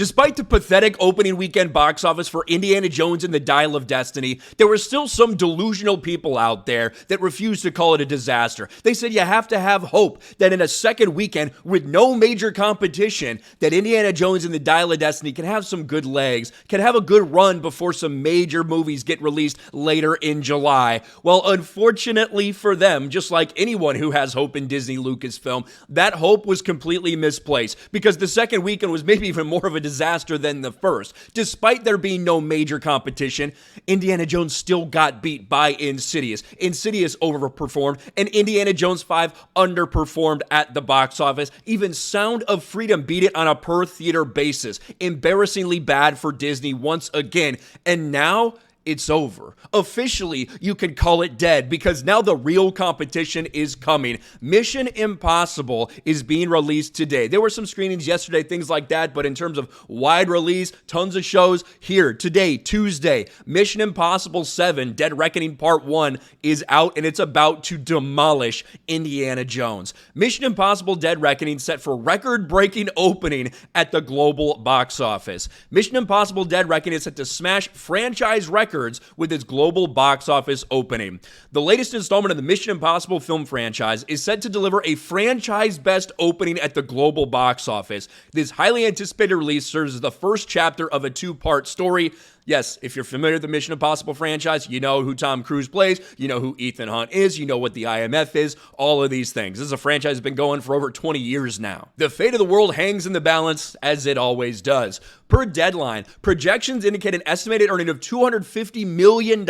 Despite the pathetic opening weekend box office for Indiana Jones and the Dial of Destiny, there were still some delusional people out there that refused to call it a disaster. They said you have to have hope that in a second weekend with no major competition, that Indiana Jones and the Dial of Destiny can have some good legs, can have a good run before some major movies get released later in July. Well, unfortunately for them, just like anyone who has hope in Disney Lucasfilm, that hope was completely misplaced because the second weekend was maybe even more of a disaster than the first. Despite there being no major competition, Indiana Jones still got beat by Insidious. Insidious overperformed, and Indiana Jones 5 underperformed at the box office. Even Sound of Freedom beat it on a per-theater basis. Embarrassingly bad for Disney once again. And now it's over. Officially, you can call it dead because now the real competition is coming. Mission Impossible is being released today. There were some screenings yesterday, things like that, but in terms of wide release, tons of shows here today, Tuesday. Mission Impossible 7, Dead Reckoning Part 1 is out and it's about to demolish Indiana Jones. Mission Impossible Dead Reckoning set for record-breaking opening at the global box office. Mission Impossible Dead Reckoning is set to smash franchise records with its global box office opening. The latest installment of the Mission Impossible film franchise is set to deliver a franchise best opening at the global box office. This highly anticipated release serves as the first chapter of a two-part story. Yes, if you're familiar with the Mission Impossible franchise, you know who Tom Cruise plays, you know who Ethan Hunt is, you know what the IMF is, all of these things. This is a franchise that's been going for over 20 years now. The fate of the world hangs in the balance, as it always does. Per Deadline, projections indicate an estimated earning of $250 million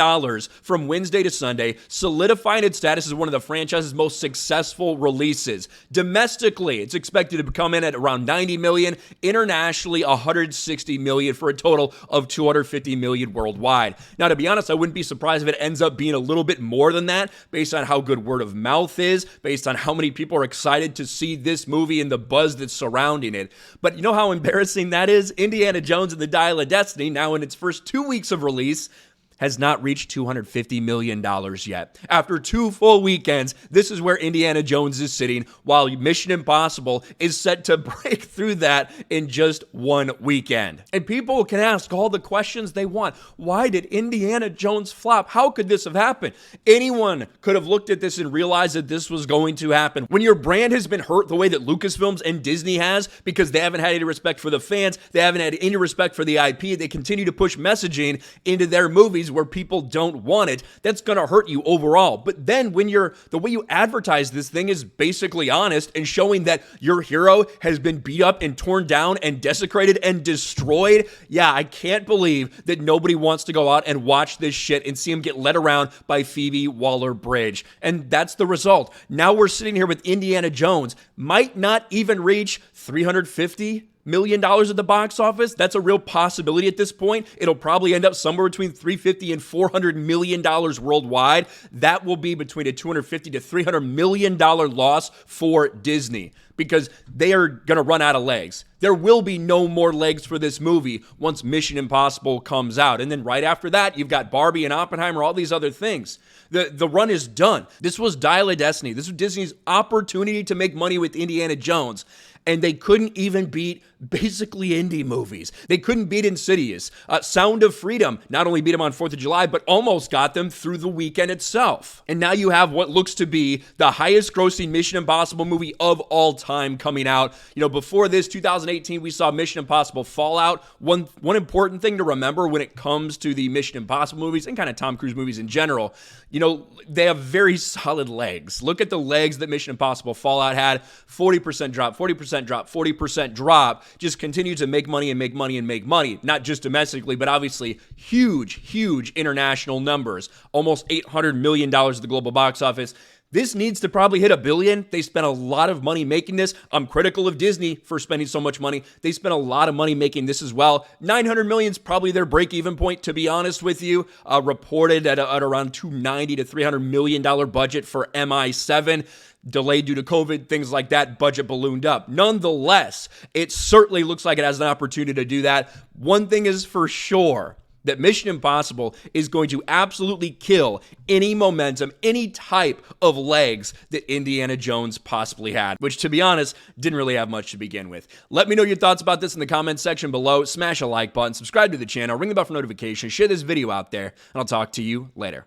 from Wednesday to Sunday, solidifying its status as one of the franchise's most successful releases. Domestically, it's expected to come in at around $90 million, internationally $160 million, for a total of $250 million worldwide. Now, to be honest, I wouldn't be surprised if it ends up being a little bit more than that, based on how good word of mouth is, based on how many people are excited to see this movie and the buzz that's surrounding it. But you know how embarrassing that is? Indiana Jones and the Dial of Destiny, now in its first 2 weeks of release, has not reached $250 million yet. After 2 full weekends, this is where Indiana Jones is sitting, while Mission Impossible is set to break through that in just 1 weekend. And people can ask all the questions they want. Why did Indiana Jones flop? How could this have happened? Anyone could have looked at this and realized that this was going to happen. When your brand has been hurt the way that Lucasfilms and Disney has, because they haven't had any respect for the fans, they haven't had any respect for the IP, they continue to push messaging into their movies where people don't want it, that's going to hurt you overall. But then when the way you advertise this thing is basically honest and showing that your hero has been beat up and torn down and desecrated and destroyed, yeah, I can't believe that nobody wants to go out and watch this shit and see him get led around by Phoebe Waller-Bridge. And that's the result. Now we're sitting here with Indiana Jones, might not even reach $350 million at the box office. That's a real possibility at this point. It'll probably end up somewhere between $350 and $400 million worldwide. That will be between a $250 to $300 million loss for Disney, because they are going to run out of legs. There will be no more legs for this movie once Mission Impossible comes out. And then right after that, you've got Barbie and Oppenheimer, all these other things. The run is done. This was Dial of Destiny. This was Disney's opportunity to make money with Indiana Jones. And they couldn't even beat basically indie movies. They couldn't beat Insidious. Sound of Freedom not only beat them on 4th of July, but almost got them through the weekend itself. And now you have what looks to be the highest grossing Mission Impossible movie of all time coming out. You know, before this, 2018, we saw Mission Impossible Fallout. One important thing to remember when it comes to the Mission Impossible movies and kind of Tom Cruise movies in general, you know, they have very solid legs. Look at the legs that Mission Impossible Fallout had. 40% drop, 40% drop, 40% drop. Just continue to make money and make money and make money. Not just domestically, but obviously huge international numbers. Almost $800 million at the global box office. This needs to probably hit $1 billion. They spent a lot of money making this. I'm critical of Disney for spending so much money. They spent a lot of money making this as well. $900 million is probably their break-even point, to be honest with you. Reported at around $290 to $300 million budget for MI7. Delayed due to COVID, things like that, budget ballooned up. Nonetheless, it certainly looks like it has an opportunity to do that. One thing is for sure, that Mission Impossible is going to absolutely kill any momentum, any type of legs that Indiana Jones possibly had, which, to be honest, didn't really have much to begin with. Let me know your thoughts about this in the comments section below. Smash a like button, subscribe to the channel, ring the bell for notifications, share this video out there, and I'll talk to you later.